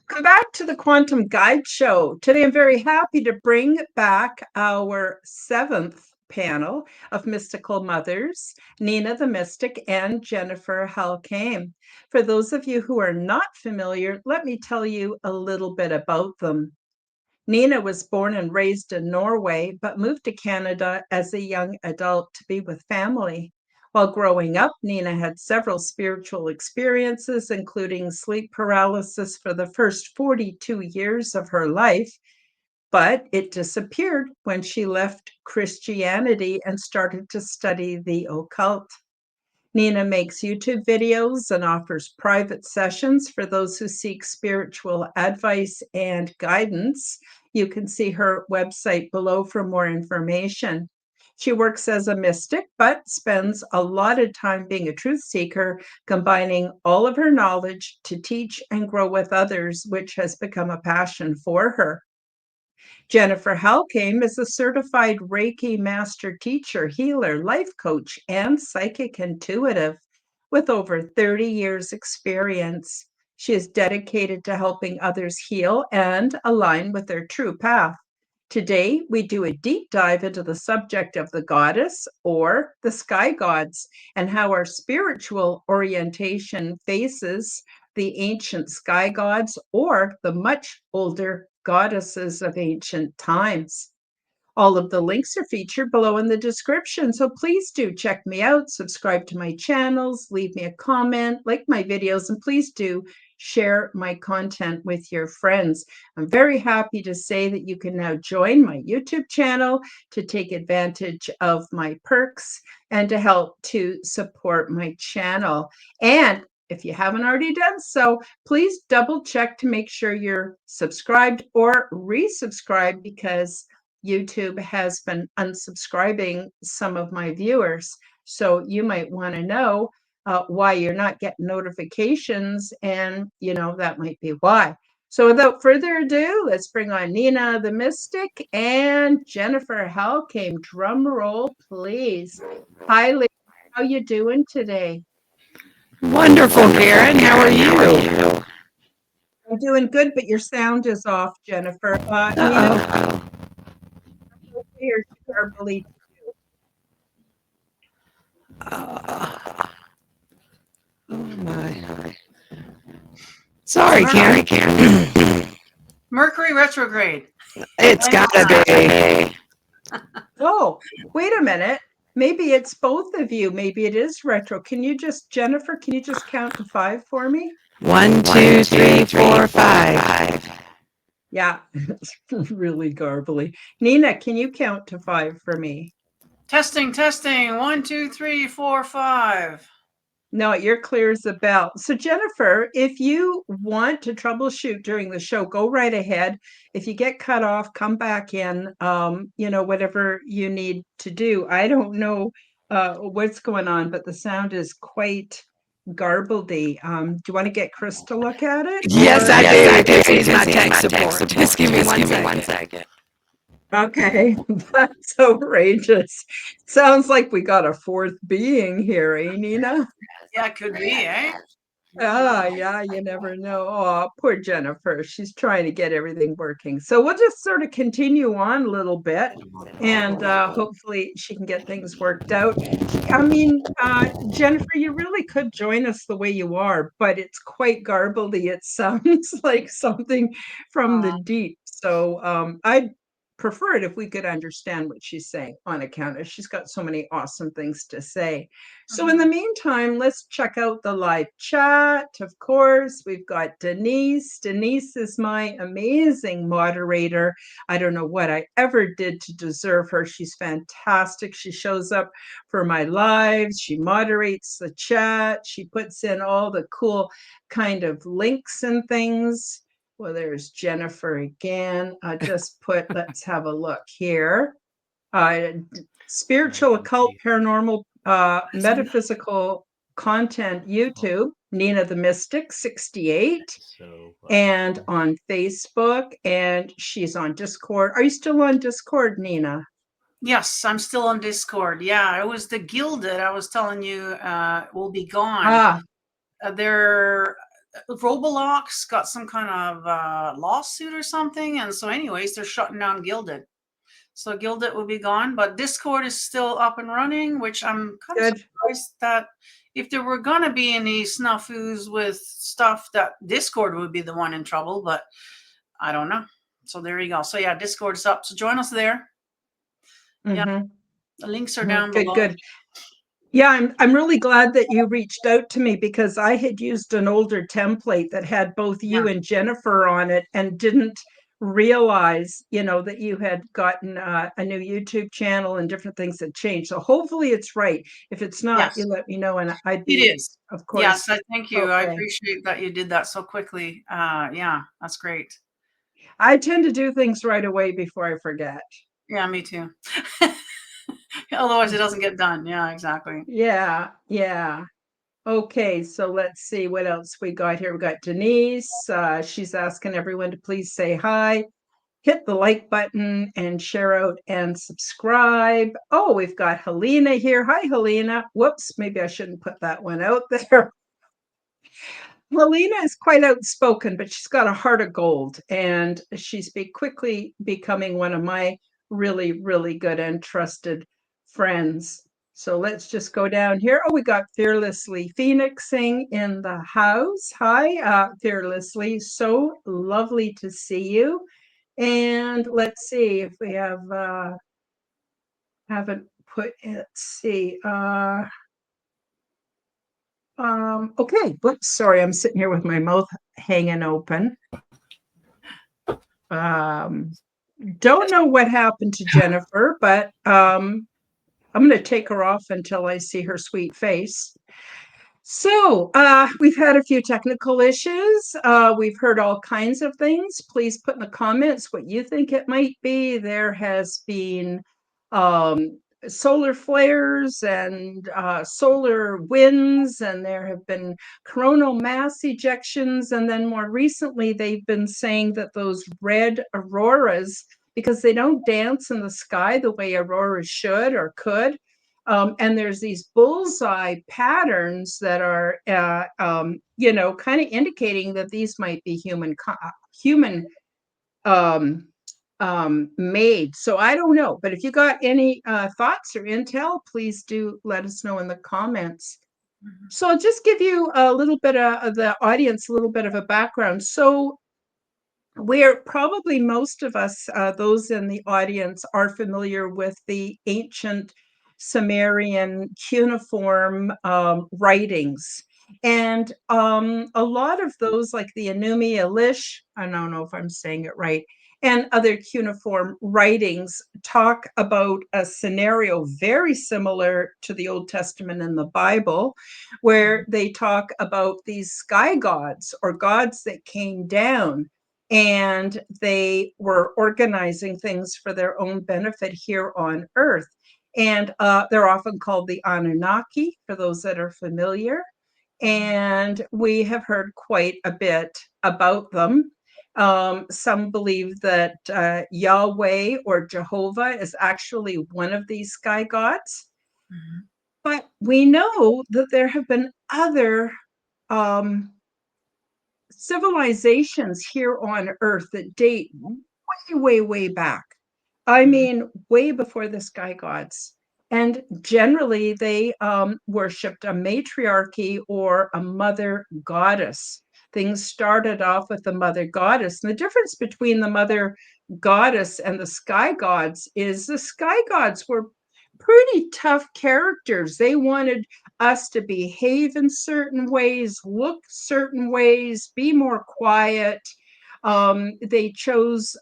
Welcome back to the Quantum Guide Show. Today I'm very happy to bring back our seventh panel of mystical mothers, Nina the Mystic and Jennifer Halcame. For those of you who are not familiar, let me tell you a little bit about them. Nina was born and raised in Norway, but moved to Canada as a young adult to be with family. While growing up, Nina had several spiritual experiences, including sleep paralysis for the first 42 years of her life, but it disappeared when she left Christianity and started to study the occult. Nina makes YouTube videos and offers private sessions for those who seek spiritual advice and guidance. You can see her website below for more information. She works as a mystic, but spends a lot of time being a truth seeker, combining all of her knowledge to teach and grow with others, which has become a passion for her. Jennifer Halcame is a certified Reiki master teacher, healer, life coach, and psychic intuitive with over 30 years experience. She is dedicated to helping others heal and align with their true path. Today, we do a deep dive into the subject of the goddess or the sky gods and how our spiritual orientation faces the ancient sky gods or the much older goddesses of ancient times. All of the links are featured below in the description, so please do check me out, subscribe to my channels, leave me a comment, like my videos, and please do share my content with your friends. I'm very happy to say that you can now join my YouTube channel to take advantage of my perks and to help to support my channel. And if you haven't already done so, please double check to make sure you're subscribed or resubscribed, because YouTube has been unsubscribing some of my viewers. So you might want to know why you're not getting notifications, and that might be why. So without further ado, let's bring on Nina the Mystic and Jennifer Halcame. Drum roll, please. Hi, ladies. How you doing today? Wonderful, Karen. How are you? I'm doing good, but your sound is off, Jennifer. Nina, Uh-oh. you're garbly. Uh, oh, my. Sorry, Karen. Mercury retrograde. It's gotta be. Oh, wait a minute. Maybe it's both of you. Maybe it is retro. Jennifer, can you just count to 5 for me? 1, 2, 3, 4, 5. Yeah, it's really garbly. Nina, can you count to 5 for me? Testing. 1, 2, 3, 4, 5. No, you're clear as a bell. So Jennifer, if you want to troubleshoot during the show, go right ahead. If you get cut off, come back in, whatever you need to do. I don't know what's going on, but the sound is quite garbledy. Do you want to get Chris to look at it? Yes, I do. This is my tech support. Just give me one second. Okay, that's outrageous. Sounds like we got a fourth being here, eh, Nina? Yeah, it could be, eh? Yeah, you never know. Oh, poor Jennifer. She's trying to get everything working. So we'll just sort of continue on a little bit, and hopefully she can get things worked out. I mean, Jennifer, you really could join us the way you are, but it's quite garbledy. It sounds like something from the deep. So I'd prefer it if we could understand what she's saying, on account of she's got so many awesome things to say. So in the meantime, let's check out the live chat. Of course, we've got Denise. Denise is my amazing moderator. I don't know what I ever did to deserve her. She's fantastic. She shows up for my lives. She moderates the chat. She puts in all the cool kind of links and things. Well, there's Jennifer again. I just put, let's have a look here. Spiritual, occult, paranormal, metaphysical content, YouTube, Nina the Mystic, 68, and on Facebook, and she's on Discord. Are you still on Discord, Nina? Yes, I'm still on Discord. Yeah, it was the Gilded I was telling you will be gone. They're Roblox got some kind of lawsuit or something, and so anyways, they're shutting down Gilded. So Gilded will be gone, but Discord is still up and running, which I'm kind of surprised that if there were gonna be any snafus with stuff, that Discord would be the one in trouble, but I don't know. So there you go. So yeah, Discord's up. So join us there. Yeah, the links are down below. Good. Yeah, I'm really glad that you reached out to me, because I had used an older template that had both you and Jennifer on it and didn't realize, that you had gotten a new YouTube channel and different things had changed. So hopefully it's right. If it's not, you let me know, and I'd be, it is. Of course. Yes, I thank you. I appreciate that you did that so quickly. Yeah, that's great. I tend to do things right away before I forget. Yeah, me too. Otherwise it doesn't get done. Yeah, exactly. Yeah. Okay, so let's see what else we got here. We got Denise. She's asking everyone to please say hi, hit the like button, and share out and subscribe. Oh, we've got Helena here. Hi, Helena. Whoops, maybe I shouldn't put that one out there. Helena is quite outspoken, but she's got a heart of gold, and she's quickly becoming one of my really, really good and trusted friends. So let's just go down here. Oh, we got Fearlessly Phoenixing in the house. Hi, Fearlessly. So lovely to see you. And let's see if we haven't put, let's see. Okay, whoops, sorry, I'm sitting here with my mouth hanging open. Don't know what happened to Jennifer, but I'm going to take her off until I see her sweet face. So we've had a few technical issues. We've heard all kinds of things. Please put in the comments what you think it might be. There has been solar flares and solar winds, and there have been coronal mass ejections. And then more recently, they've been saying that those red auroras, because they don't dance in the sky the way auroras should or could, and there's these bullseye patterns that are, kind of indicating that these might be human made. So I don't know, but if you got any thoughts or intel, please do let us know in the comments. So I'll just give you a little bit of the audience, a little bit of a background. So we're probably, most of us, those in the audience, are familiar with the ancient Sumerian cuneiform writings. And a lot of those, like the Enuma Elish, I don't know if I'm saying it right, and other cuneiform writings, talk about a scenario very similar to the Old Testament and the Bible, where they talk about these sky gods, or gods that came down, and they were organizing things for their own benefit here on Earth. And they're often called the Anunnaki, for those that are familiar. And we have heard quite a bit about them. Some believe that Yahweh or Jehovah is actually one of these sky gods. But we know that there have been other civilizations here on Earth that date way back. I mean, way before the sky gods. And generally, they worshipped a matriarchy or a mother goddess. Things started off with the mother goddess. And the difference between the mother goddess and the sky gods is the sky gods were pretty tough characters. They wanted us to behave in certain ways, look certain ways, be more quiet. They chose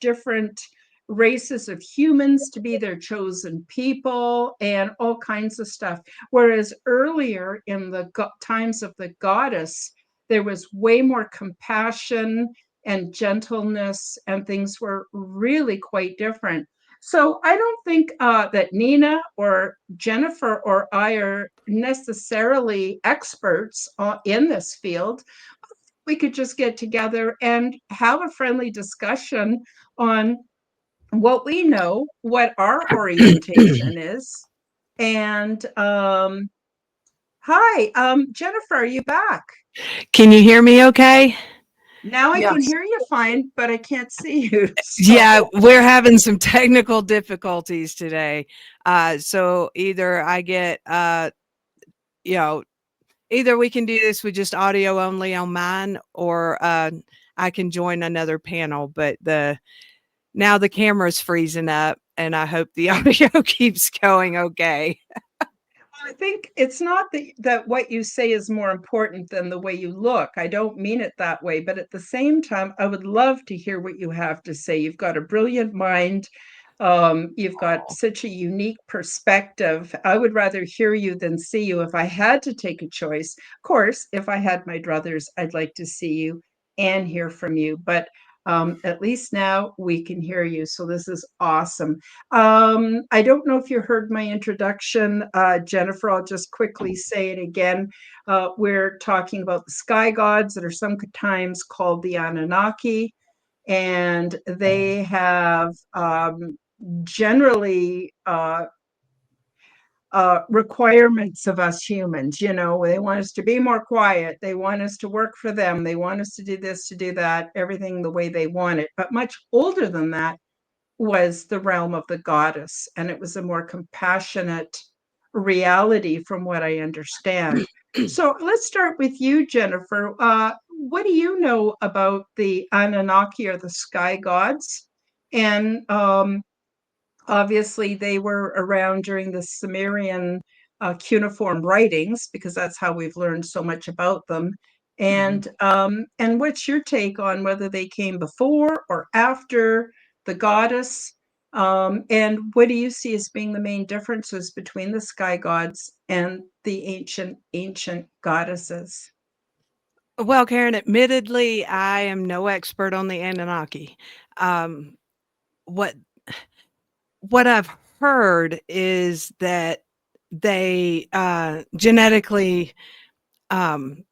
different races of humans to be their chosen people, and all kinds of stuff. Whereas earlier in the times of the goddess, there was way more compassion and gentleness, and things were really quite different. So I don't think that Nina or Jennifer or I are necessarily experts in this field. We could just get together and have a friendly discussion on what we know, what our orientation is, and Hi, Jennifer, are you back? Can you hear me okay? Now I can Yes. hear you fine, but I can't see you. Yeah, So, we're having some technical difficulties today. So either I get, you know, either we can do this with just audio only on mine, or I can join another panel. But now the camera's freezing up, and I hope the audio keeps going okay. I think it's not that what you say is more important than the way you look. I don't mean it that way, but at the same time, I would love to hear what you have to say. You've got a brilliant mind. You've got such a unique perspective. I would rather hear you than see you if I had to take a choice. Of course, if I had my druthers, I'd like to see you and hear from you. But at least now we can hear you. So this is awesome. I don't know if you heard my introduction, Jennifer. I'll just quickly say it again. We're talking about the sky gods that are sometimes called the Anunnaki, and they have generally requirements of us humans. You know, they want us to be more quiet. They want us to work for them. They want us to do this, to do that, everything the way they want it. But much older than that was the realm of the goddess, and it was a more compassionate reality from what I understand. So let's start with you, Jennifer. What do you know about the Anunnaki or the sky gods? And obviously, they were around during the Sumerian cuneiform writings because that's how we've learned so much about them. And what's your take on whether they came before or after the goddess? And what do you see as being the main differences between the sky gods and the ancient goddesses? Well, Karen, admittedly, I am no expert on the Anunnaki. Um, what what I've heard is that they genetically um,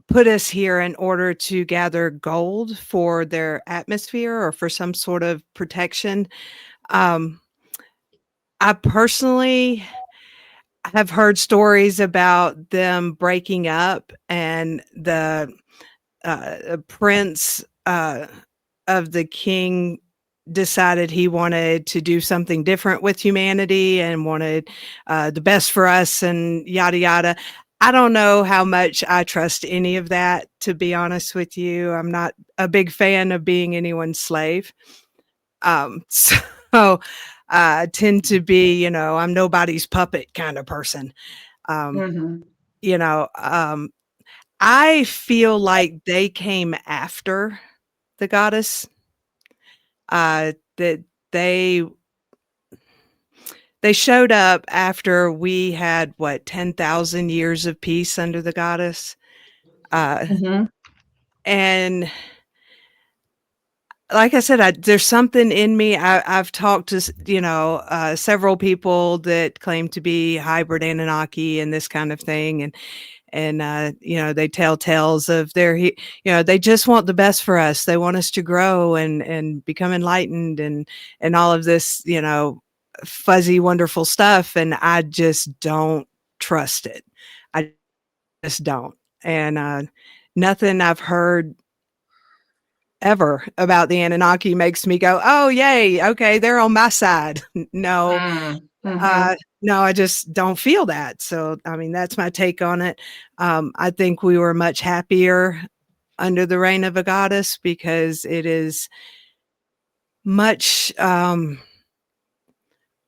put us here in order to gather gold for their atmosphere or for some sort of protection. Um, I personally have heard stories about them breaking up, and the prince of the king decided he wanted to do something different with humanity and wanted the best for us and yada yada. I don't know how much I trust any of that, to be honest with you. I'm not a big fan of being anyone's slave. So I tend to be, I'm nobody's puppet kind of person. Um, Mm-hmm. you know, I feel like they came after the goddess, that they they showed up after we had, what, 10,000 years of peace under the goddess, uh, Mm-hmm. and like I said, there's something in me. I've talked to several people that claim to be hybrid Anunnaki and this kind of thing, and they tell tales of they just want the best for us. They want us to grow and become enlightened and all of this, fuzzy, wonderful stuff. And I just don't trust it. I just don't. And nothing I've heard ever about the Anunnaki makes me go, oh, yay. Okay. They're on my side. No, Mm-hmm. no, I just don't feel that. So, I mean, that's my take on it. I think we were much happier under the reign of a goddess because it is much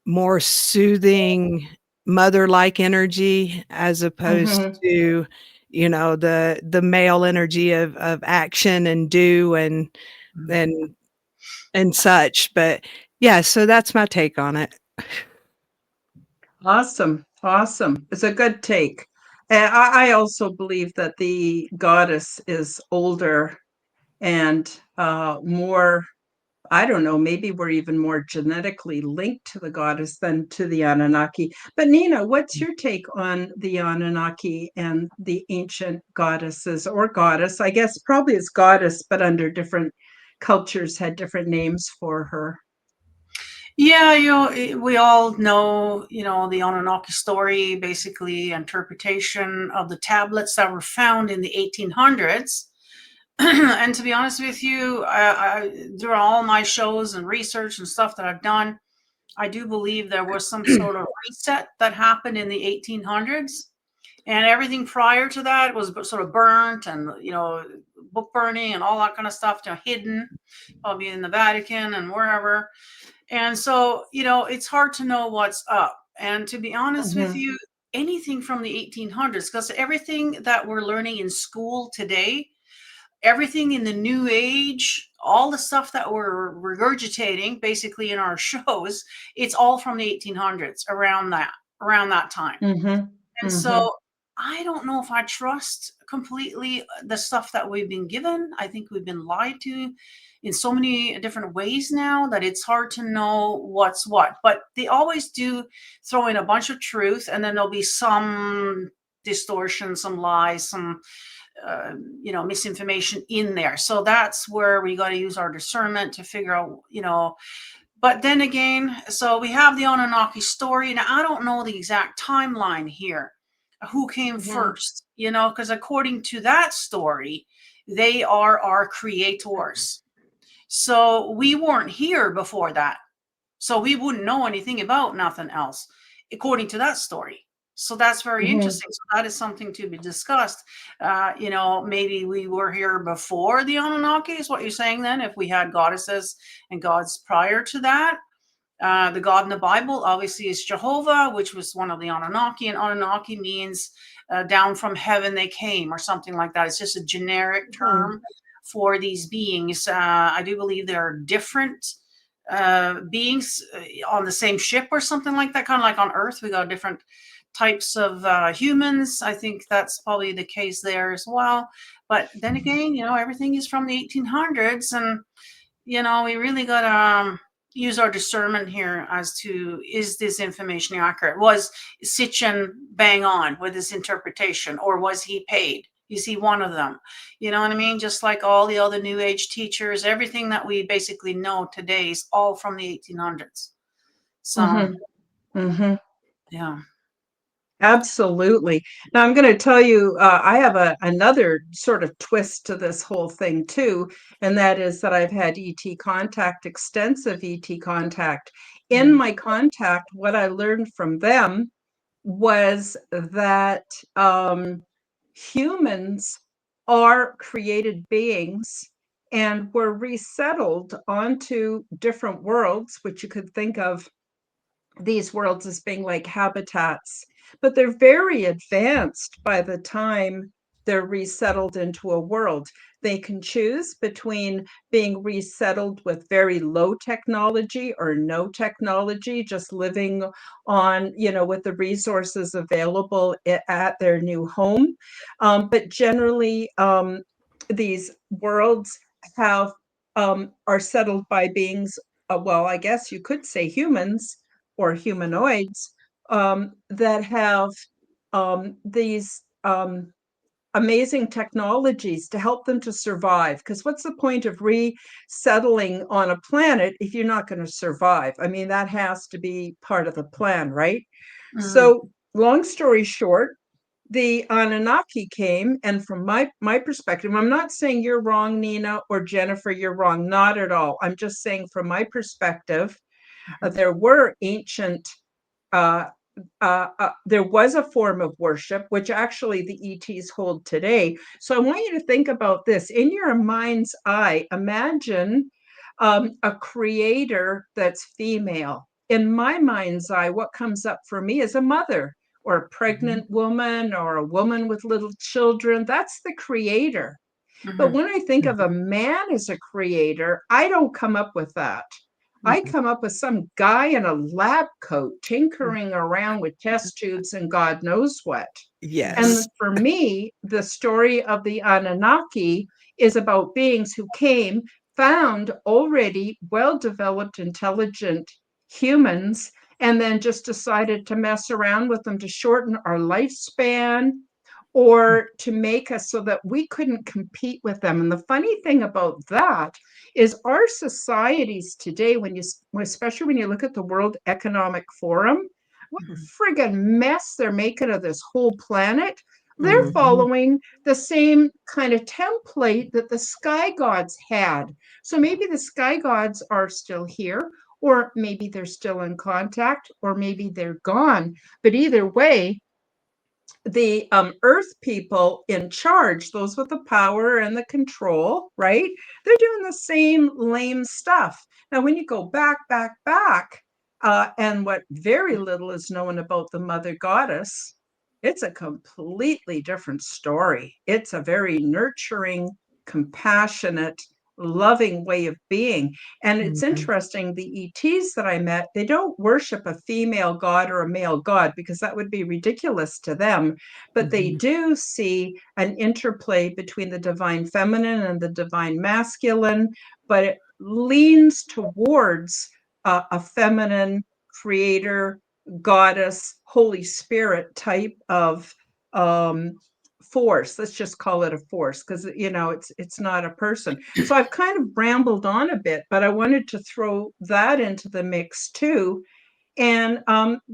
more soothing, mother-like energy as opposed Mm-hmm. to, the male energy of action and do and and such. But yeah, so that's my take on it. Awesome. Awesome. It's a good take. And I also believe that the goddess is older and more, I don't know, maybe we're even more genetically linked to the goddess than to the Anunnaki. But Nina, what's your take on the Anunnaki and the ancient goddesses or goddess? I guess probably it's goddess, but under different cultures had different names for her. Yeah, we all know, the Anunnaki story, basically interpretation of the tablets that were found in the 1800s. And to be honest with you, through all my shows and research and stuff that I've done, I do believe there was some sort of reset that happened in the 1800s. And everything prior to that was sort of burnt and, book burning and all that kind of stuff, hidden, probably in the Vatican and wherever. And so, it's hard to know what's up. And to be honest with you, anything from the 1800s, because everything that we're learning in school today, everything in the new age, all the stuff that we're regurgitating basically in our shows, it's all from the 1800s, around that time. And so I don't know if I trust completely the stuff that we've been given. I think we've been lied to in so many different ways now that it's hard to know what's what. But they always do throw in a bunch of truth, and then there'll be some distortion, some lies, some misinformation in there. So that's where we got to use our discernment to figure out, But then again, so we have the Anunnaki story. Now, I don't know the exact timeline here. Who came first, because according to that story, they are our creators. So we weren't here before that. So we wouldn't know anything about nothing else, according to that story. So that's very interesting. So that is something to be discussed. Maybe we were here before the Anunnaki, is what you're saying then, if we had goddesses and gods prior to that. The God in the Bible, obviously, is Jehovah, which was one of the Anunnaki. And Anunnaki means down from heaven they came, or something like that. It's just a generic term for these beings. I do believe there are different beings on the same ship or something like that. Kind of like on Earth, we got different types of humans. I think that's probably the case there as well. But then again, everything is from the 1800s, and we really got to use our discernment here as to, is this information accurate? Was Sitchin bang on with his interpretation, or was he paid? Is he one of them? You know what I mean? Just like all the other New Age teachers, everything that we basically know today is all from the 1800s. So, yeah. Absolutely. Now I'm going to tell you, I have another sort of twist to this whole thing too, and that is that I've had ET contact, extensive ET contact. In my contact, what I learned from them was that humans are created beings and were resettled onto different worlds, which you could think of these worlds as being like habitats, but they're very advanced by the time they're resettled into a world. They can choose between being resettled with very low technology or no technology, just living on, with the resources available at their new home. But generally, these worlds have are settled by beings, well, I guess you could say humans or humanoids, that have these amazing technologies to help them to survive. Because what's the point of resettling on a planet if you're not going to survive? I mean, that has to be part of the plan, right? So, long story short, the Anunnaki came, and from my perspective, I'm not saying you're wrong, Nina, or Jennifer, you're wrong, not at all. I'm just saying from my perspective, there were ancient there was a form of worship, which actually the ETs hold today. So I want you to think about this. In your mind's eye, imagine a creator that's female. In my mind's eye, what comes up for me is a mother or a pregnant woman or a woman with little children. That's the creator. But when I think of a man as a creator, I don't come up with that. I come up with some guy in a lab coat tinkering around with test tubes and God knows what. Yes. And for me, the story of the Anunnaki is about beings who came, found already well-developed, intelligent humans, and then just decided to mess around with them to shorten our lifespan or to make us so that we couldn't compete with them. And the funny thing about that is our societies today, especially when you look at the World Economic Forum, what friggin' mess they're making of this whole planet. They're following the same kind of template that the sky gods had. So maybe the sky gods are still here, or maybe they're still in contact, or maybe they're gone. But either way, the earth people in charge, those with the power and the control, right? They're doing the same lame stuff. Now, when you go back, and what very little is known about the mother goddess, it's a completely different story. It's a very nurturing, compassionate, loving way of being. And it's interesting, the ETs that I met, they don't worship a female god or a male god because that would be ridiculous to them. But they do see an interplay between the divine feminine and the divine masculine, but it leans towards a feminine creator, goddess, Holy Spirit type of force. Let's just call it a force, because it's not a person. So I've kind of rambled on a bit, but I wanted to throw that into the mix too. And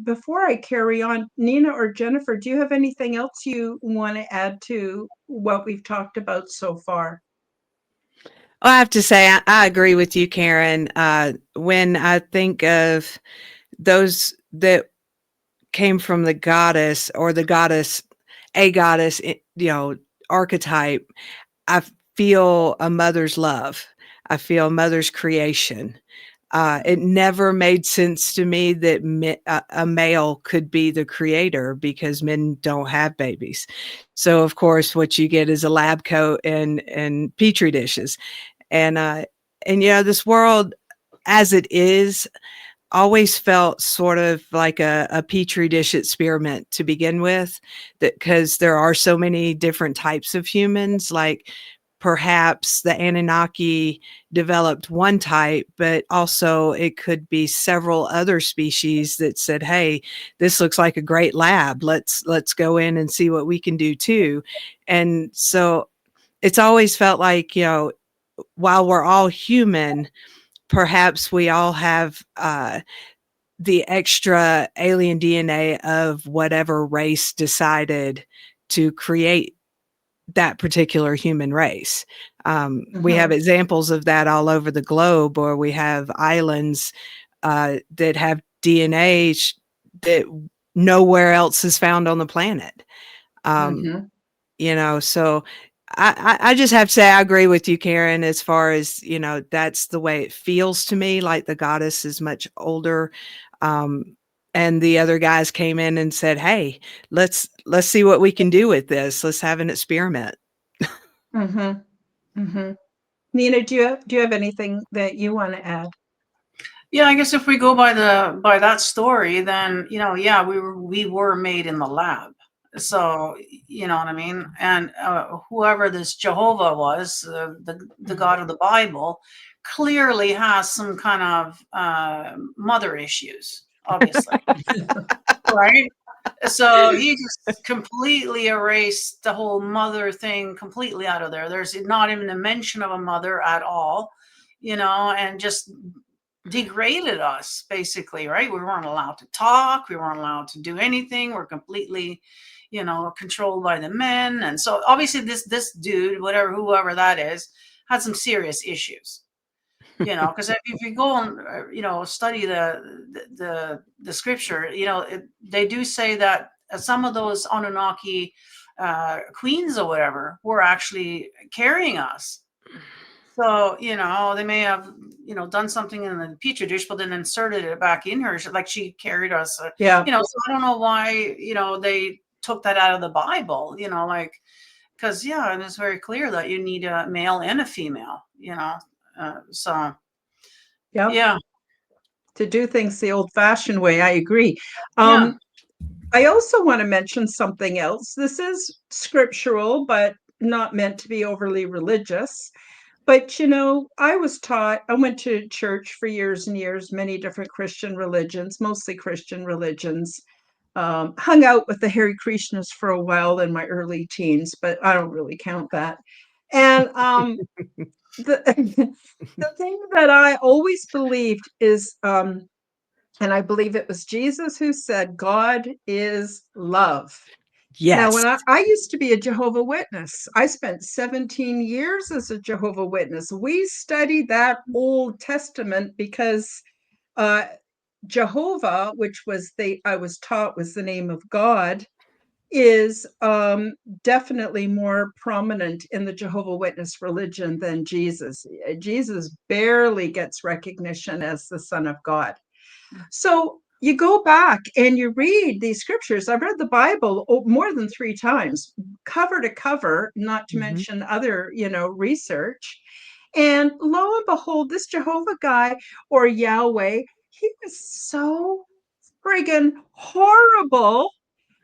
before I carry on, Nina or Jennifer, do you have anything else you want to add to what we've talked about so far? Well, I have to say, I agree with you, Karen. When I think of those that came from the goddess or a goddess, archetype, I feel a mother's love. I feel a mother's creation. It never made sense to me that a male could be the creator because men don't have babies. So, of course, what you get is a lab coat and petri dishes. And this world as it is always felt sort of like a petri dish experiment to begin with, because there are so many different types of humans. Like perhaps the Anunnaki developed one type, but also it could be several other species that said, hey, this looks like a great lab. Let's go in and see what we can do too. And so it's always felt like, while we're all human, perhaps we all have the extra alien DNA of whatever race decided to create that particular human race. We have examples of that all over the globe, or we have islands that have DNA that nowhere else is found on the planet. So I just have to say I agree with you, Karen, as far as, that's the way it feels to me, like the goddess is much older. And the other guys came in and said, hey, let's see what we can do with this. Let's have an experiment. Nina, do you have anything that you want to add? Yeah, I guess if we go by that story, then we were made in the lab. So you know what I mean. And whoever this Jehovah was, the God of the Bible, clearly has some kind of mother issues, obviously, right? So he just completely erased the whole mother thing completely out of there. There's not even a mention of a mother at all, and just degraded us basically, right? We weren't allowed to talk. We weren't allowed to do anything. We're completely, controlled by the men. And so obviously this dude, whoever that is, had some serious issues, because if you go and, study the scripture, they do say that some of those Anunnaki queens or whatever were actually carrying us. So, they may have, done something in the petri dish, but then inserted it back in her, like she carried us. So I don't know why, they took that out of the Bible, because, and it's very clear that you need a male and a female, so. Yeah. To do things the old-fashioned way, I agree. Yeah. I also want to mention something else. This is scriptural, but not meant to be overly religious. But, I went to church for years and years, many different Christian religions, mostly Christian religions. hung out with the Hare Krishnas for a while in my early teens, but I don't really count that. And the the thing that I always believed is, and I believe it was Jesus who said, God is love. Now, Yes. when I used to be a Jehovah Witness, I spent 17 years as a Jehovah Witness. We studied that Old Testament because Jehovah, which was I was taught was the name of God, is definitely more prominent in the Jehovah Witness religion than Jesus. Jesus barely gets recognition as the Son of God. So you go back and you read these scriptures. I've read the Bible more than 3 times, cover to cover, not to mention other, research. And lo and behold, this Jehovah guy or Yahweh, he was so friggin' horrible,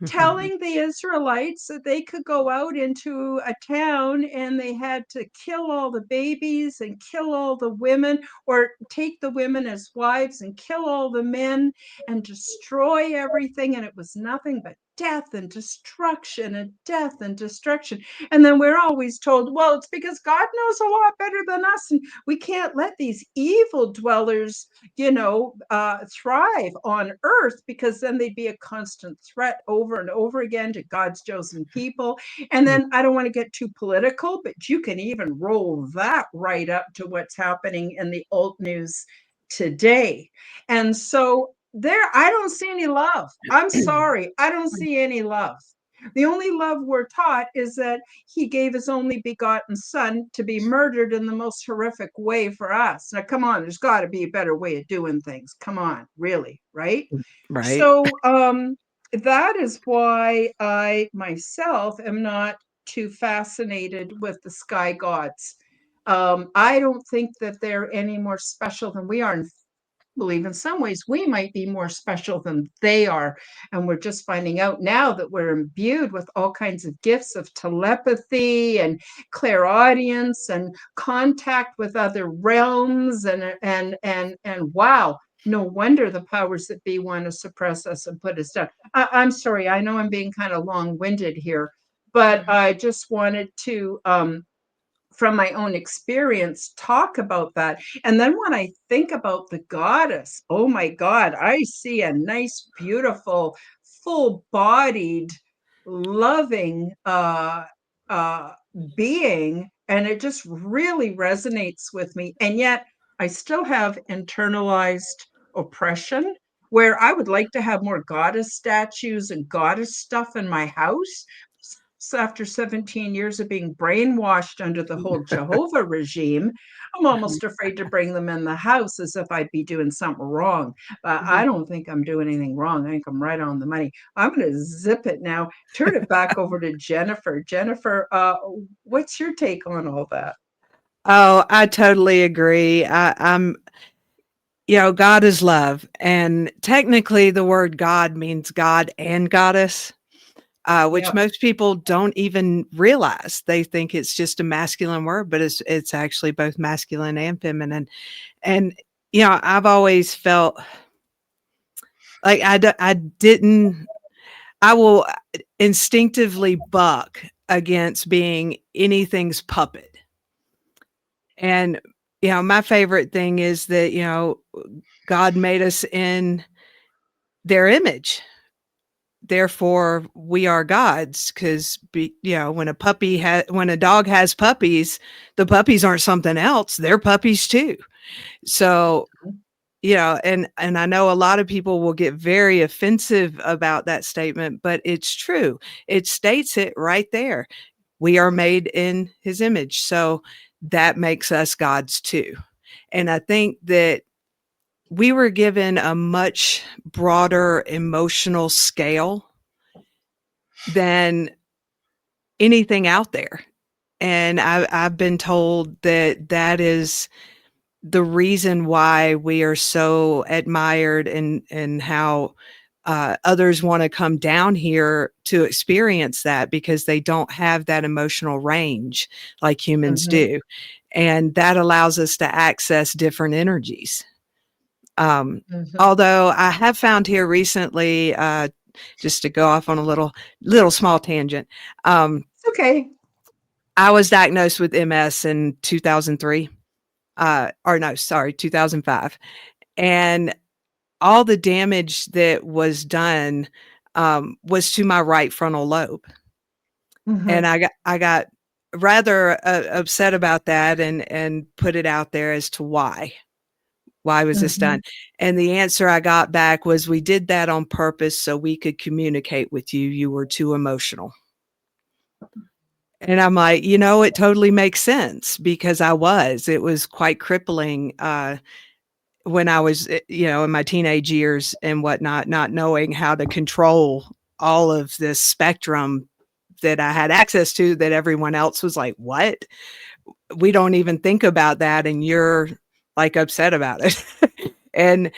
telling the Israelites that they could go out into a town and they had to kill all the babies and kill all the women, or take the women as wives and kill all the men and destroy everything. And it was nothing but death and destruction and death and destruction. And then we're always told, well, it's because God knows a lot better than us, and we can't let these evil dwellers, thrive on earth, because then they'd be a constant threat over and over again to God's chosen people. And then I don't want to get too political, but you can even roll that right up to what's happening in the alt news today. And so there, I don't see any love. I'm sorry, I don't see any love. The only love we're taught is that he gave his only begotten son to be murdered in the most horrific way for us. Now, come on, there's got to be a better way of doing things. Come on, really, right? Right. So that is why I myself am not too fascinated with the sky gods. I don't think that they're any more special than we are. In believe in some ways we might be more special than they are, and we're just finding out now that we're imbued with all kinds of gifts of telepathy and clairaudience and contact with other realms, and wow, no wonder the powers that be want to suppress us and put us down. I'm sorry, I know I'm being kind of long-winded here, but I just wanted to from my own experience, talk about that. And then when I think about the goddess, oh my God, I see a nice, beautiful, full-bodied, loving being, and it just really resonates with me. And yet I still have internalized oppression, where I would like to have more goddess statues and goddess stuff in my house. So after 17 years of being brainwashed under the whole Jehovah regime, I'm almost afraid to bring them in the house, as if I'd be doing something wrong. But I don't think I'm doing anything wrong. I think I'm right on the money. I'm going to zip it now. Turn it back over to Jennifer. Jennifer, what's your take on all that? Oh, I totally agree. I'm God is love. And technically the word God means God and goddess. Which Yep. most people don't even realize. They think it's just a masculine word, but it's actually both masculine and feminine. And I've always felt like I will instinctively buck against being anything's puppet. And my favorite thing is that God made us in their image. Therefore we are gods, because when a dog has puppies, the puppies aren't something else, they're puppies too. So and I know a lot of people will get very offensive about that statement, but it's true. It states it right there. We are made in his image, so that makes us gods too. And I think that we were given a much broader emotional scale than anything out there. And I've been told that is the reason why we are so admired, and how others want to come down here to experience that, because they don't have that emotional range like humans do. And that allows us to access different energies. Although I have found here recently, just to go off on a little small tangent. It's okay. I was diagnosed with MS in 2003, or no, sorry, 2005. And all the damage that was done was to my right frontal lobe. And I got rather upset about that and put it out there as to why was this done? And the answer I got back was, we did that on purpose so we could communicate with you. You were too emotional. And I'm like, it totally makes sense, because it was quite crippling when I was, in my teenage years and whatnot, not knowing how to control all of this spectrum that I had access to, that everyone else was like, what? We don't even think about that. And you're like upset about it. And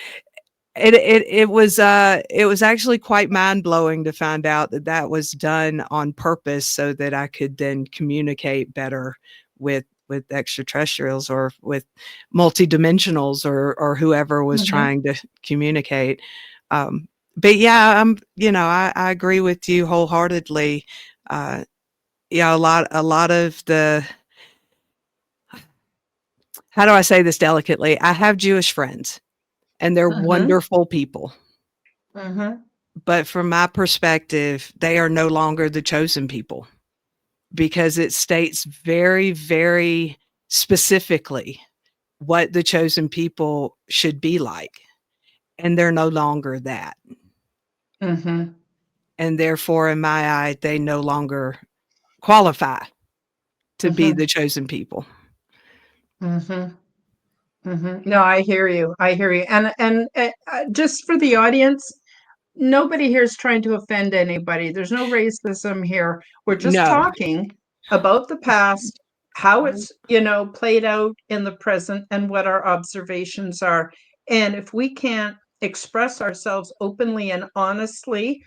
it was actually quite mind-blowing to find out that was done on purpose so that I could then communicate better with extraterrestrials or with multidimensionals or whoever was trying to communicate. But yeah, I agree with you wholeheartedly. Yeah, a lot of the, how do I say this delicately? I have Jewish friends, and they're wonderful people. But from my perspective, they are no longer the chosen people, because it states very, very specifically what the chosen people should be like. And they're no longer that. And therefore, in my eye, they no longer qualify to be the chosen people. No, I hear you. I hear you. And just for the audience, nobody here is trying to offend anybody. There's no racism here. We're just talking about the past, how it's, played out in the present, and what our observations are. And if we can't express ourselves openly and honestly,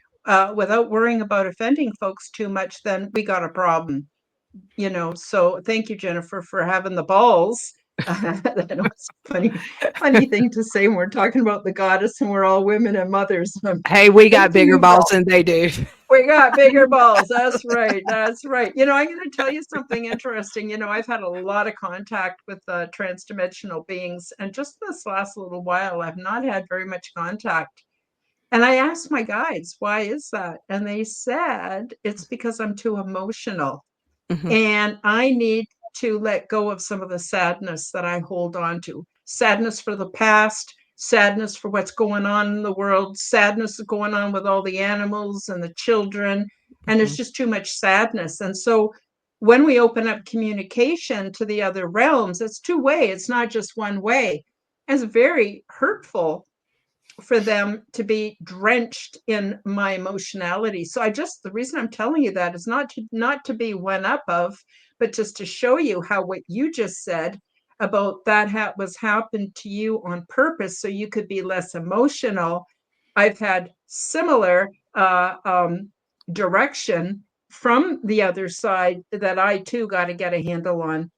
without worrying about offending folks too much, then we got a problem. So thank you, Jennifer, for having the balls. I know it's a funny thing to say when we're talking about the goddess and we're all women and mothers. Hey, we got bigger balls than they do. We got bigger balls. That's right. That's right. I'm going to tell you something interesting. I've had a lot of contact with transdimensional beings, and just this last little while, I've not had very much contact. And I asked my guides, why is that? And they said, it's because I'm too emotional. And I need to let go of some of the sadness that I hold on to. Sadness for the past, sadness for what's going on in the world, sadness going on with all the animals and the children. And there's just too much sadness. And so when we open up communication to the other realms, it's two-way. It's not just one way. It's very hurtful for them to be drenched in my emotionality. So the reason I'm telling you that is not to be one up of, but just to show you how what you just said about that was happened to you on purpose so you could be less emotional. I've had similar direction from the other side that I too got to get a handle on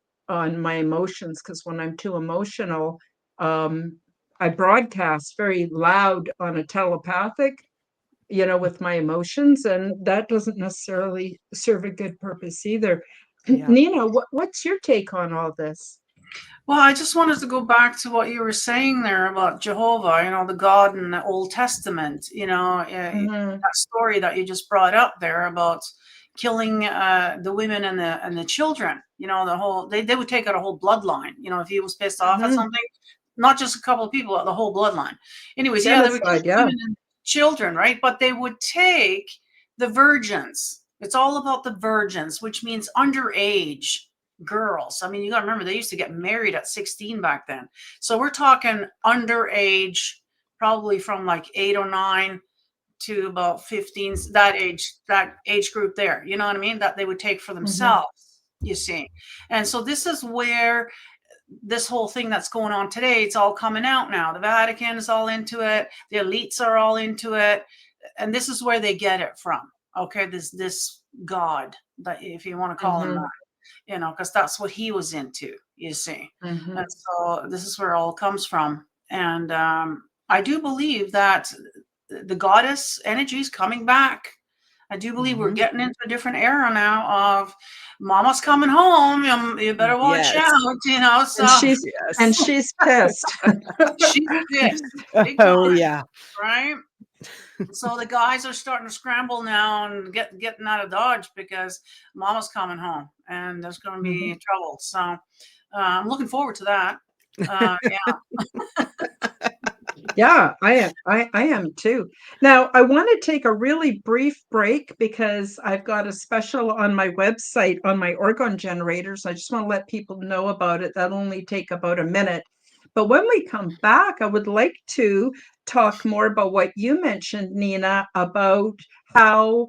my emotions, because when I'm too emotional, I broadcast very loud on a telepathic, with my emotions, and that doesn't necessarily serve a good purpose either. Yeah. Nina, what's your take on all this? Well, I just wanted to go back to what you were saying there about Jehovah, the God in the Old Testament, that story that you just brought up there about killing the women and the children, the whole, they would take out a whole bloodline, if he was pissed off at something. Not just a couple of people, the whole bloodline. Anyways, they would kill women and children, right? But they would take the virgins. It's all about the virgins, which means underage girls. I mean, you got to remember, they used to get married at 16 back then. So we're talking underage, probably from like 8 or 9 to about 15, that age group there. You know what I mean? That they would take for themselves, you see. And so this is where this whole thing that's going on today, it's all coming out now. The Vatican is all into it. The elites are all into it. And this is where they get it from. Okay. This God, that, if you want to call him that, because that's what he was into, you see. And so this is where it all comes from. And I do believe that the goddess energy is coming back. I do believe we're getting into a different era now of mama's coming home. You better watch Yes. out, you know. So And she's pissed. she's pissed. Big Oh time, yeah. right? So the guys are starting to scramble now and getting out of Dodge because mama's coming home and there's going to be trouble. So I'm looking forward to that. Yeah. Yeah, I am too. Now, I want to take a really brief break because I've got a special on my website on my orgone generators. I just want to let people know about it. That'll only take about a minute. But when we come back, I would like to talk more about what you mentioned, Nina, about how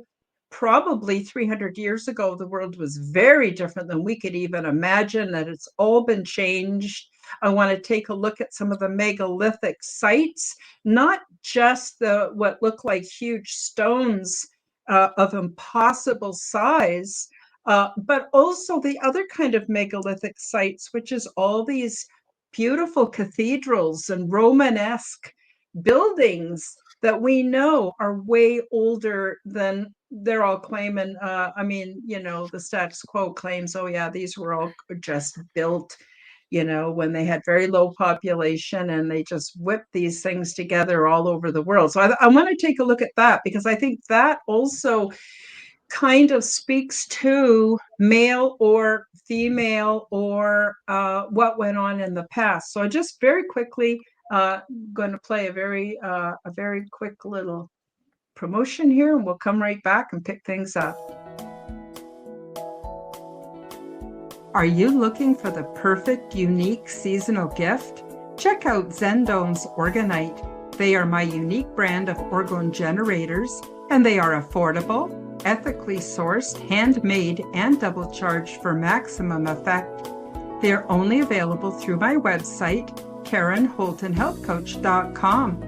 probably 300 years ago, the world was very different than we could even imagine, that it's all been changed. I want to take a look at some of the megalithic sites, not just the what look like huge stones of impossible size, but also the other kind of megalithic sites, which is all these beautiful cathedrals and Romanesque buildings that we know are way older than they're all claiming. I mean, you know, the status quo claims, oh yeah, these were all just built, you know, when they had very low population and they just whipped these things together all over the world. So I want to take a look at that because I think that also kind of speaks to male or female or what went on in the past. So I just very quickly going to play a very quick little promotion here, and we'll come right back and pick things up. Are you looking for the perfect, unique seasonal gift? Check out Zendome's Orgonite. They are my unique brand of orgone generators, and they are affordable, ethically sourced, handmade, and double charged for maximum effect. They are only available through my website, KarenHoltonHealthCoach.com.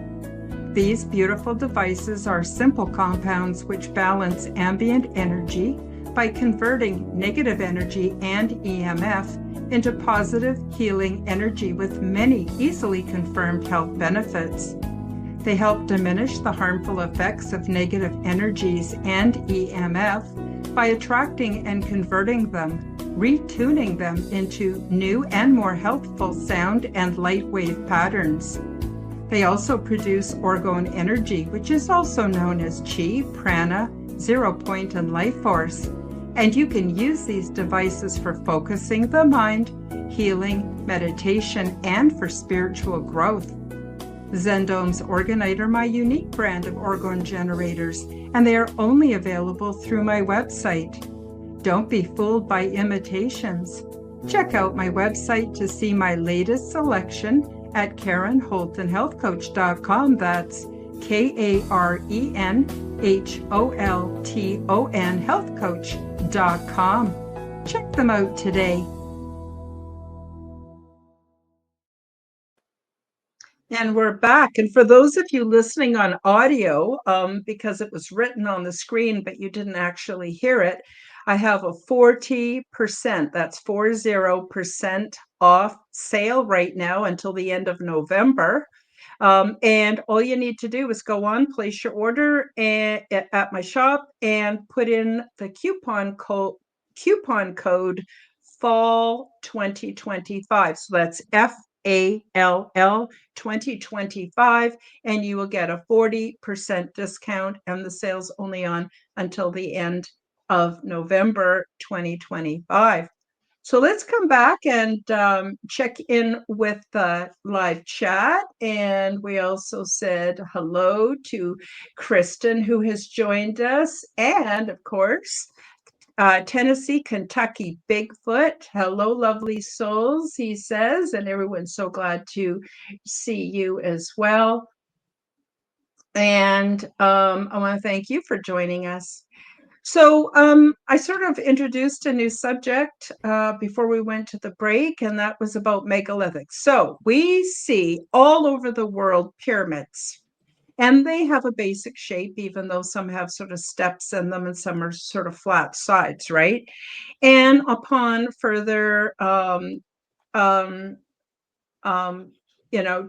These beautiful devices are simple compounds which balance ambient energy by converting negative energy and EMF into positive healing energy with many easily confirmed health benefits. They help diminish the harmful effects of negative energies and EMF by attracting and converting them, retuning them into new and more healthful sound and light wave patterns. They also produce orgone energy, which is also known as chi, prana, zero point, and life force. And you can use these devices for focusing the mind, healing, meditation, and for spiritual growth. Zendome's Orgonite are my unique brand of orgone generators, and they are only available through my website. Don't be fooled by imitations. Check out my website to see my latest selection at KarenHoltonHealthCoach.com. That's KarenHolton Healthcoach.com. Check them out today. And we're back. And for those of you listening on audio, because it was written on the screen, but you didn't actually hear it, I have a 40%, that's 40% off sale right now until the end of November. And all you need to do is go on, place your order at my shop and put in the coupon code fall 2025. So that's FALL 2025, and you will get a 40% discount, and the sale's only on until the end of November 2025. So let's come back and check in with the live chat. And we also said hello to Kristen, who has joined us. And of course, Tennessee, Kentucky, Bigfoot. Hello, lovely souls, he says. And everyone's so glad to see you as well. And I want to thank you for joining us. So I sort of introduced a new subject before we went to the break, and that was about megalithics. So we see all over the world pyramids, and they have a basic shape, even though some have sort of steps in them and some are sort of flat sides, right? And upon further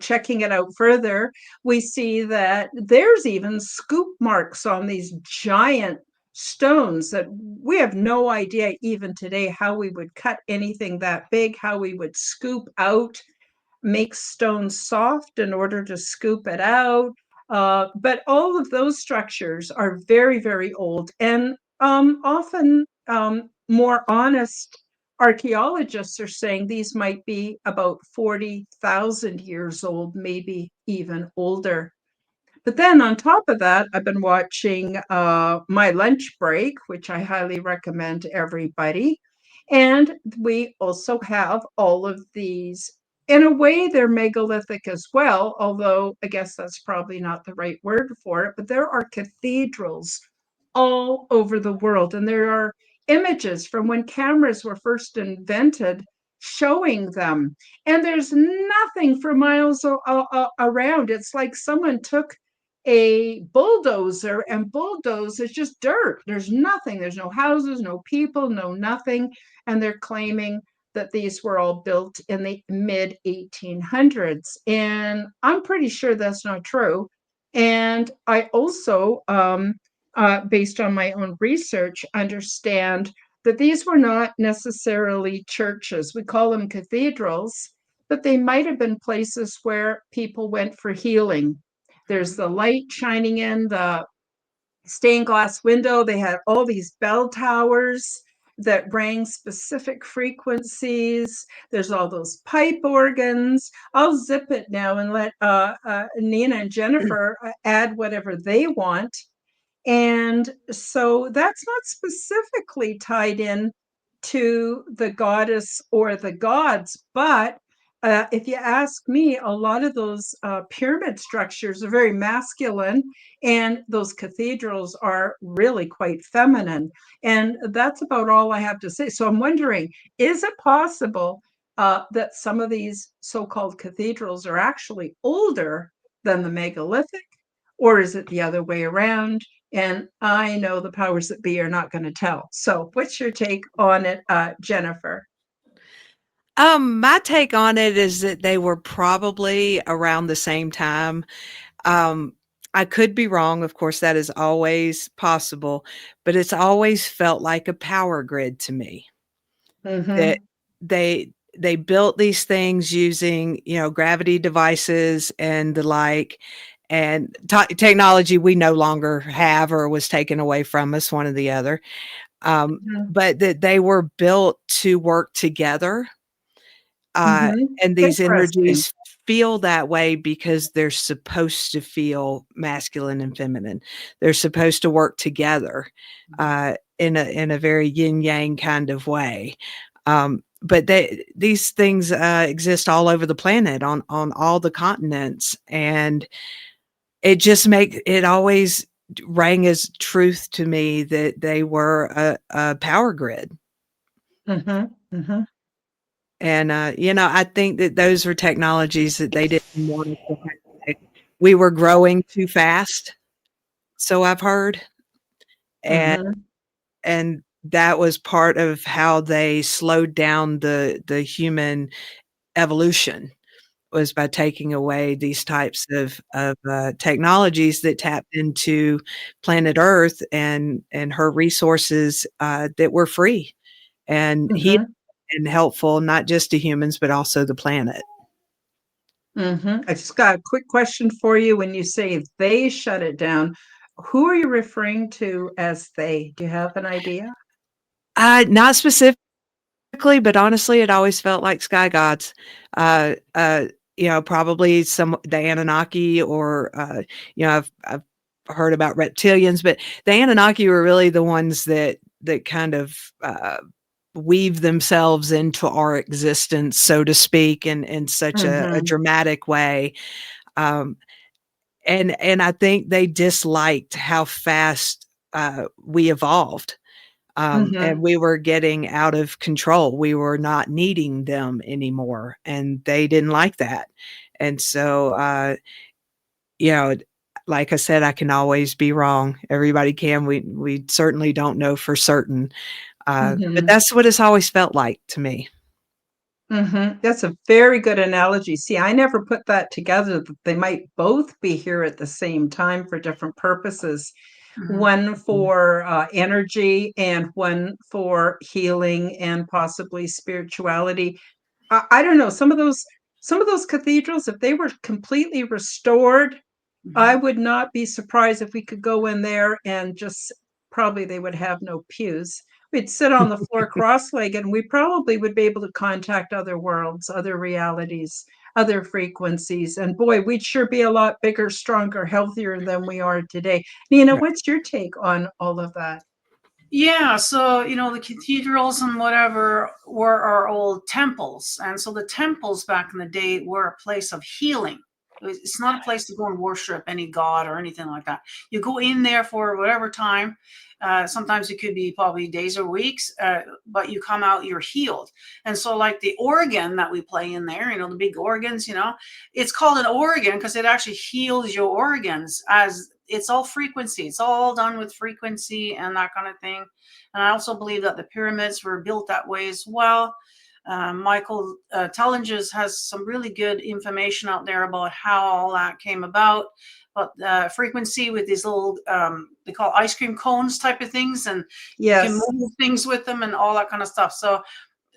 checking it out further, we see that there's even scoop marks on these giant stones that we have no idea even today how we would cut anything that big, how we would scoop out, make stones soft in order to scoop it out. But all of those structures are very, very old, and often more honest archaeologists are saying these might be about 40,000 years old, maybe even older. But then on top of that, I've been watching My Lunch Break, which I highly recommend to everybody. And we also have all of these. In a way, they're megalithic as well, although I guess that's probably not the right word for it. But there are cathedrals all over the world. And there are images from when cameras were first invented showing them. And there's nothing for miles around. It's like someone took a bulldozer and bulldozed. It's just dirt. There's nothing. There's no houses, no people, no nothing. And they're claiming that these were all built in the mid 1800s. And I'm pretty sure that's not true. And I also, based on my own research, understand that these were not necessarily churches. We call them cathedrals, but they might have been places where people went for healing. There's the light shining in the stained glass window. They had all these bell towers that rang specific frequencies. There's all those pipe organs. I'll zip it now and let Nina and Jennifer add whatever they want. And so that's not specifically tied in to the goddess or the gods, but if you ask me, a lot of those pyramid structures are very masculine, and those cathedrals are really quite feminine. And that's about all I have to say. So I'm wondering, is it possible that some of these so-called cathedrals are actually older than the megalithic, or is it the other way around? And I know the powers that be are not going to tell. So what's your take on it, Jennifer? My take on it is that they were probably around the same time. I could be wrong. Of course, that is always possible, but it's always felt like a power grid to me. That they built these things using, gravity devices and the like, and technology we no longer have or was taken away from us, one or the other. But that they were built to work together. And these energies feel that way because they're supposed to feel masculine and feminine. They're supposed to work together in a very yin yang kind of way. But these things exist all over the planet on all the continents, and it always rang as truth to me that they were a power grid. And, I think that those were technologies that they didn't want us to have. We were growing too fast, so I've heard. And that was part of how they slowed down the human evolution, was by taking away these types of technologies that tapped into planet Earth and her resources that were free and healing and helpful, not just to humans, but also the planet. I just got a quick question for you. When you say they shut it down, who are you referring to as they? Do you have an idea? Not specifically, but honestly, it always felt like sky gods. Probably the Anunnaki, or I've heard about reptilians, but the Anunnaki were really the ones that kind of weave themselves into our existence, so to speak, in such a dramatic way. And I think they disliked how fast we evolved. And we were getting out of control. We were not needing them anymore, and they didn't like that. And so, like I said, I can always be wrong. Everybody can. We certainly don't know for certain. But that's what it's always felt like to me. That's a very good analogy. See, I never put that together, that they might both be here at the same time for different purposes. One for energy and one for healing and possibly spirituality. I don't know, some of those cathedrals, if they were completely restored, I would not be surprised if we could go in there and just probably they would have no pews. We'd sit on the floor cross-legged, and we probably would be able to contact other worlds, other realities, other frequencies. And boy, we'd sure be a lot bigger, stronger, healthier than we are today. Nina, what's your take on all of that? Yeah, so the cathedrals and whatever were our old temples, and so the temples back in the day were a place of healing. It's not a place to go and worship any god or anything like that. You go in there for whatever time. Sometimes it could be probably days or weeks, but you come out, you're healed. And so, like the organ that we play in there, the big organs, it's called an organ because it actually heals your organs, as it's all frequency. It's all done with frequency and that kind of thing. And I also believe that the pyramids were built that way as well. Michael Tellinges has some really good information out there about how all that came about. But frequency with these little, they call ice cream cones type of things, and you can move things with them and all that kind of stuff. So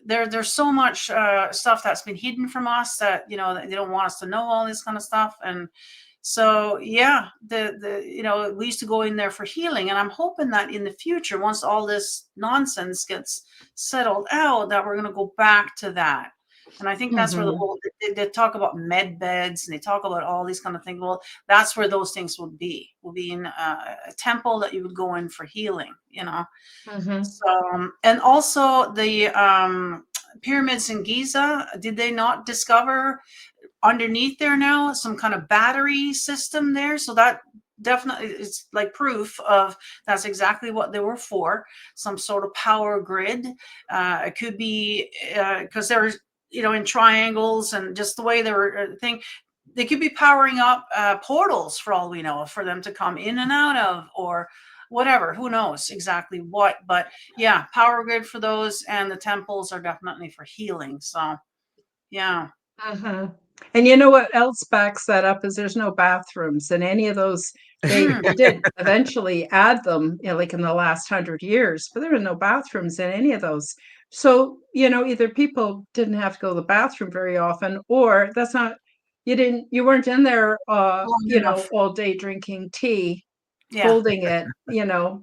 there's so much stuff that's been hidden from us that they don't want us to know all this kind of stuff. And so yeah, we used to go in there for healing, and I'm hoping that in the future, once all this nonsense gets settled out, that we're going to go back to that. And I think that's where the whole, they talk about med beds and they talk about all these kind of things. Well, that's where those things will be in a temple that you would go in for healing, So, and also the pyramids in Giza, did they not discover underneath there now some kind of battery system there? So that definitely is like proof of that's exactly what they were for, some sort of power grid. It could be because there's in triangles and just the way they were they could be powering up portals for all we know, for them to come in and out of, or whatever, who knows exactly what. But yeah, power grid for those, and the temples are definitely for healing. So yeah. And you know what else backs that up is there's no bathrooms in any of those. They did eventually add them, like in the last 100 years, but there were no bathrooms in any of those. So, either people didn't have to go to the bathroom very often, or you weren't in there, all day drinking tea, holding it,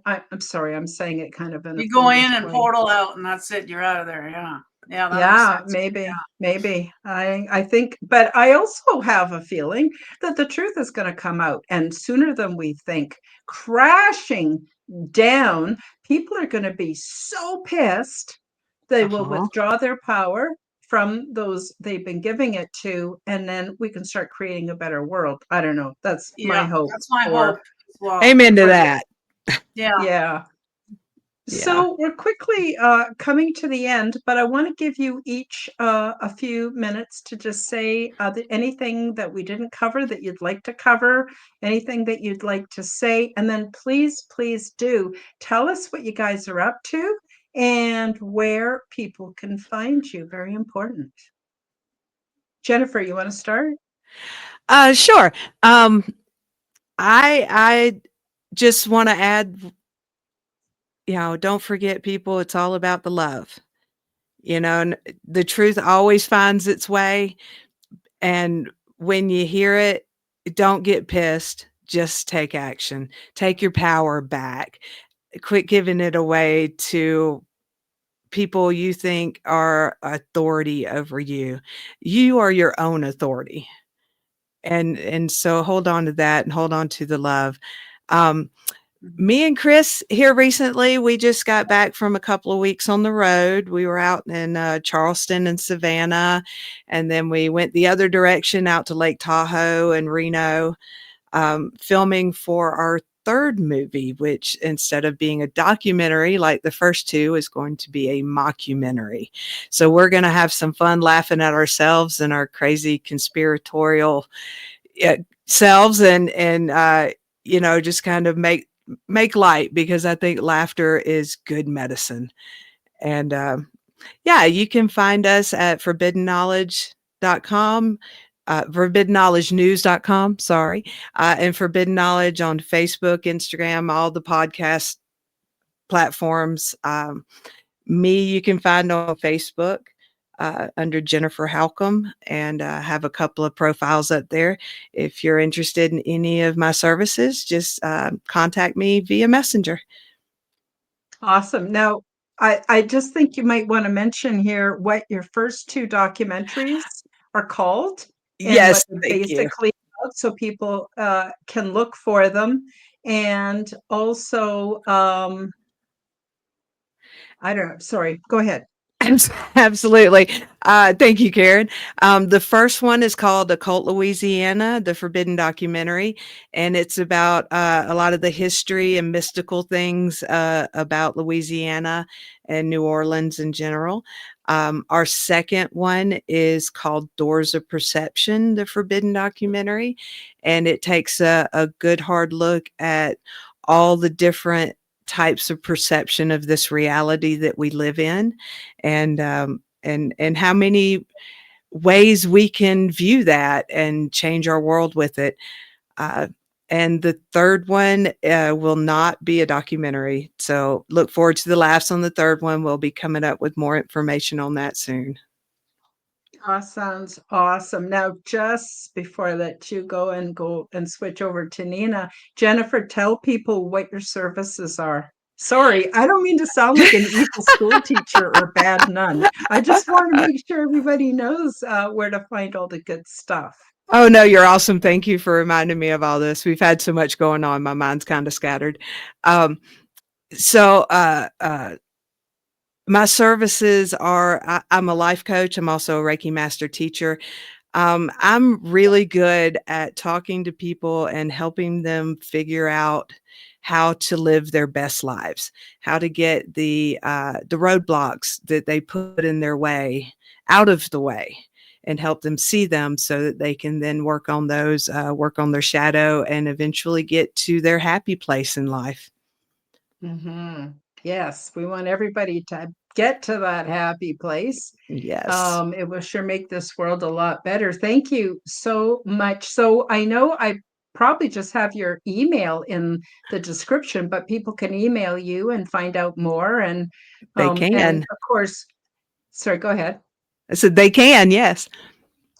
I'm sorry, I'm saying it kind of in you go in and portal out, and that's it. You're out of there. Yeah. Yeah, that makes sense. Maybe. I think, but I also have a feeling that the truth is going to come out, and sooner than we think, crashing down. People are going to be so pissed they will withdraw their power from those they've been giving it to, and then we can start creating a better world. I don't know. That's my hope. That's my hope as well. Amen to that. Yeah. So we're quickly coming to the end, but I want to give you each a few minutes to just say anything that we didn't cover that you'd like to cover, anything that you'd like to say, and then please do tell us what you guys are up to and where people can find you. Very important. Jennifer, you want to start? Sure. I just want to add, don't forget, people, it's all about the love, and the truth always finds its way. And when you hear it, don't get pissed. Just take action. Take your power back. Quit giving it away to people you think are authority over you. You are your own authority. And so hold on to that and hold on to the love. Me and Chris here recently, we just got back from a couple of weeks on the road. We were out in Charleston and Savannah, and then we went the other direction out to Lake Tahoe and Reno, filming for our third movie, which instead of being a documentary like the first two is going to be a mockumentary. So we're going to have some fun laughing at ourselves and our crazy conspiratorial selves and just kind of make light, because I think laughter is good medicine. And Yeah, you can find us at forbiddenknowledge.com, forbiddenknowledgenews.com, sorry, and Forbidden Knowledge on Facebook, Instagram, all the podcast platforms. Me, you can find on Facebook under Jennifer Halcame, and have a couple of profiles up there. If you're interested in any of my services, just contact me via Messenger. Awesome. Now, I just think you might want to mention here what your first two documentaries are called and what Yes, they're thank you. basically about, so people can look for them. And also, I don't know. Sorry, go ahead. Absolutely. Thank you, Karen. The first one is called Occult Louisiana, the Forbidden Documentary, and it's about a lot of the history and mystical things about Louisiana and New Orleans in general. Our second one is called Doors of Perception, the Forbidden Documentary, and it takes a good hard look at all the different types of perception of this reality that we live in, and how many ways we can view that and change our world with it. Uh, and the third one will not be a documentary, so look forward to the laughs on the third one. We'll be coming up with more information on that soon. Sounds awesome. Now, just before I let you go and switch over to Nina, Jennifer, tell people what your services are. Sorry, I don't mean to sound like an evil school teacher or bad nun. I just want to make sure everybody knows where to find all the good stuff. Oh no, you're awesome. Thank you for reminding me of all this. We've had so much going on. My mind's kind of scattered. Um, so my services are, I'm a life coach. I'm also a Reiki master teacher. I'm really good at talking to people and helping them figure out how to live their best lives, how to get the roadblocks that they put in their way out of the way, and help them see them so that they can then work on those, work on their shadow, and eventually get to their happy place in life. Mm-hmm. Yes, we want everybody to get to that happy place. Yes. It will sure make this world a lot better. Thank you so much. So I know I probably just have your email in the description, but people can email you and find out more. And They and can. of course, sorry, go ahead. I said they can, yes.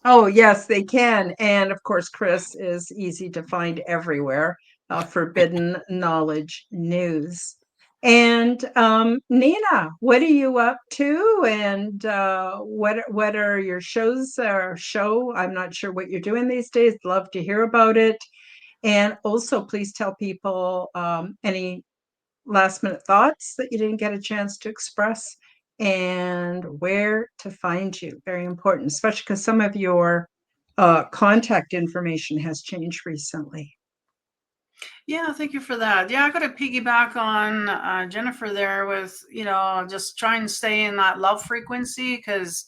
Oh, yes, they can. And of course, Chris is easy to find everywhere. Forbidden Knowledge News. And Nina, what are you up to? And what are your shows or show? I'm not sure what you're doing these days. Love to hear about it. And also, please tell people any last minute thoughts that you didn't get a chance to express and where to find you. Very important, especially because some of your contact information has changed recently. Yeah, thank you for that. Yeah, I got to piggyback on Jennifer there with, just try and stay in that love frequency, because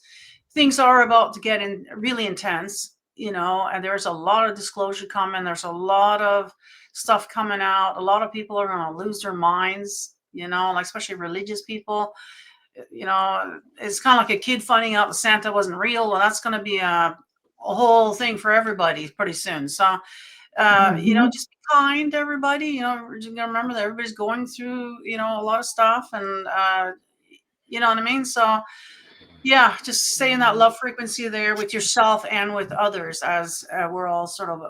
things are about to get really intense, and there's a lot of disclosure coming. There's a lot of stuff coming out. A lot of people are going to lose their minds, like especially religious people. It's kind of like a kid finding out that Santa wasn't real. Well, that's going to be a whole thing for everybody pretty soon. So, just be kind to everybody. We're just gonna remember that everybody's going through, a lot of stuff, and you know what I mean. So, yeah, just stay in that love frequency there with yourself and with others, as we're all sort of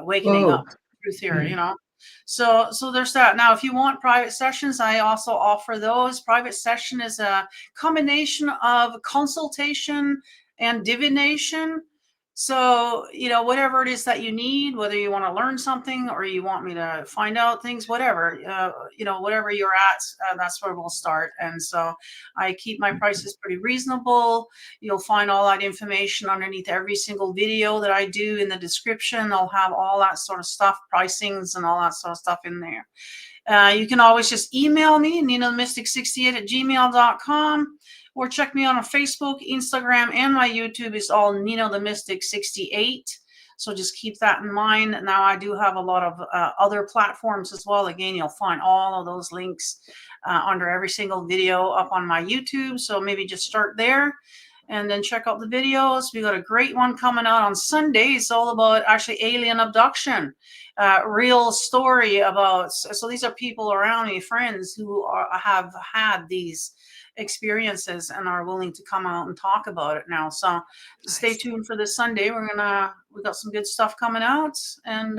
wakening up to truth here. So there's that. Now, if you want private sessions, I also offer those. Private session is a combination of consultation and divination. So, whatever it is that you need, whether you want to learn something or you want me to find out things, whatever, whatever you're at, that's where we'll start. And so I keep my prices pretty reasonable. You'll find all that information underneath every single video that I do in the description. I'll have all that sort of stuff, pricings and all that sort of stuff in there. You can always just email me, ninathe68@gmail.com, or check me out on Facebook, Instagram, and my YouTube is all Nina the Mystic 68. So just keep that in mind. Now I do have a lot of other platforms as well. Again, you'll find all of those links under every single video up on my YouTube. So maybe just start there and then check out the videos. We got a great one coming out on Sunday. It's all about actually alien abduction, real story about. So these are people around me, friends who have had these experiences and are willing to come out and talk about it now. So stay tuned for this Sunday. We got some good stuff coming out, and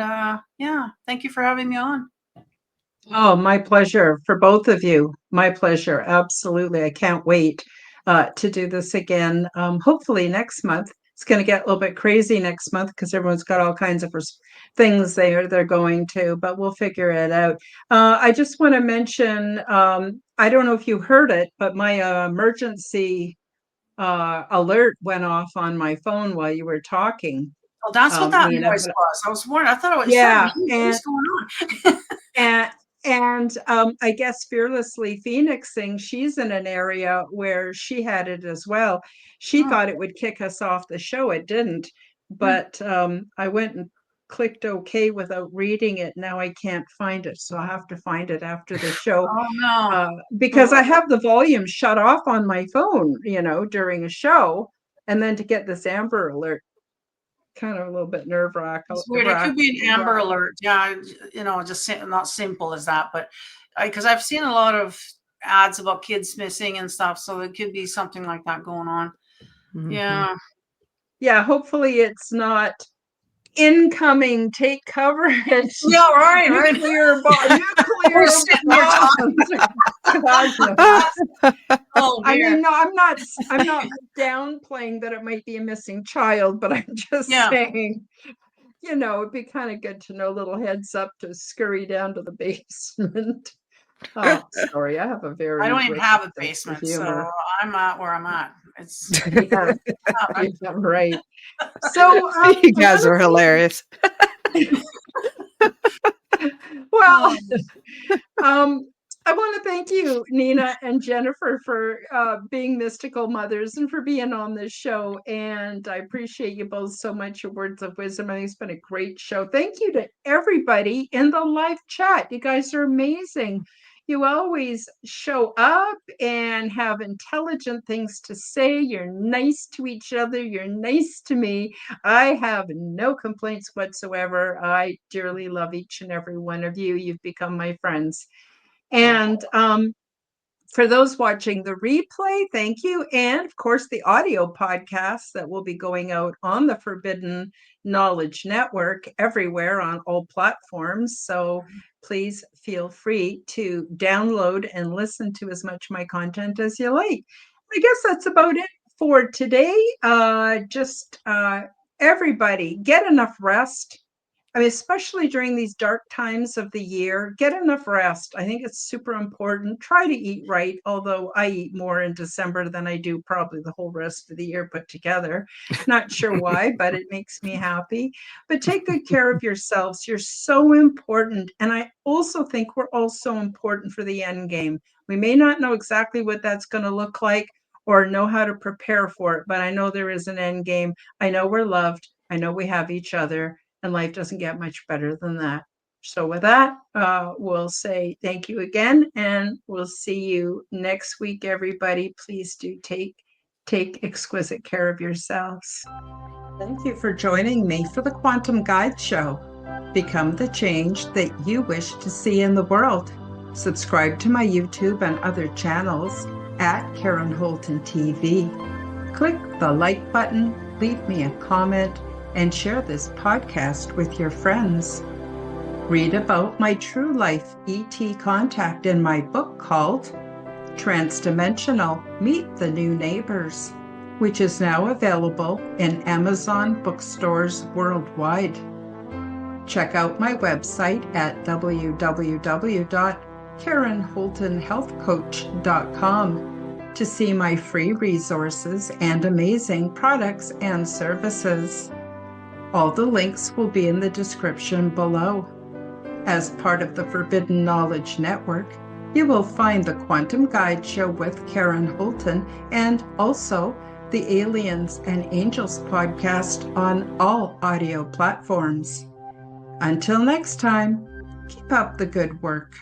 yeah, thank you for having me on. Oh, my pleasure for both of you. My pleasure. Absolutely. I can't wait to do this again. Hopefully next month. It's going to get a little bit crazy next month because everyone's got all kinds of things they're going to, but we'll figure it out. I just want to mention, I don't know if you heard it, but my emergency alert went off on my phone while you were talking. Oh, that's what that Nina, noise was. I was wondering. I thought it was. Yeah, what's going on? and I guess Fearlessly Phoenixing, she's in an area where she had it as well. She thought it would kick us off the show. It didn't, but I went and clicked OK without reading it. Now I can't find it, so I'll have to find it after the show. Oh no! Because I have the volume shut off on my phone, during a show, and then to get this Amber Alert, kind of a little bit nerve-wracking. It's weird. It could be an Amber Alert. Yeah, just not simple as that, but because I've seen a lot of ads about kids missing and stuff, so it could be something like that going on. Mm-hmm. Yeah. Hopefully it's not incoming. Take coverage. Yeah, right. Nuclear bombs. Oh, I mean, no, I'm not downplaying that it might be a missing child, but I'm just saying, it'd be kind of good to know, little heads up to scurry down to the basement. Oh, sorry, I have a very. I don't even have a basement, so I'm at where I'm at. It's right. So you guys are hilarious. Well, I want to thank you, Nina and Jennifer, for being mystical mothers and for being on this show. And I appreciate you both so much, your words of wisdom. I think it's been a great show. Thank you to everybody in the live chat. You guys are amazing. You always show up and have intelligent things to say. You're nice to each other. You're nice to me. I have no complaints whatsoever. I dearly love each and every one of you. You've become my friends. And for those watching the replay, thank you. And of course, the audio podcast that will be going out on the Forbidden Knowledge Network everywhere on all platforms. So please feel free to download and listen to as much of my content as you like. I guess that's about it for today. Everybody get enough rest. I mean, especially during these dark times of the year, get enough rest. I think it's super important. Try to eat right, although I eat more in December than I do probably the whole rest of the year put together. Not sure why, but it makes me happy. But take good care of yourselves. You're so important. And I also think we're all so important for the end game. We may not know exactly what that's going to look like or know how to prepare for it, but I know there is an end game. I know we're loved. I know we have each other. And life doesn't get much better than that. So with that, we'll say thank you again, and we'll see you next week, everybody. Please do take exquisite care of yourselves. Thank you for joining me for the Quantum Guide Show. Become the change that you wish to see in the world. Subscribe to my YouTube and other channels at Karen Holton TV. Click the like button, leave me a comment, and share this podcast with your friends. Read about my true life ET contact in my book called Transdimensional: Meet the New Neighbors, which is now available in Amazon bookstores worldwide. Check out my website at www.KarenHoltonHealthCoach.com to see my free resources and amazing products and services. All the links will be in the description below. As part of the Forbidden Knowledge Network, you will find the Quantum Guide Show with Karen Holton and also the Aliens and Angels podcast on all audio platforms. Until next time, keep up the good work.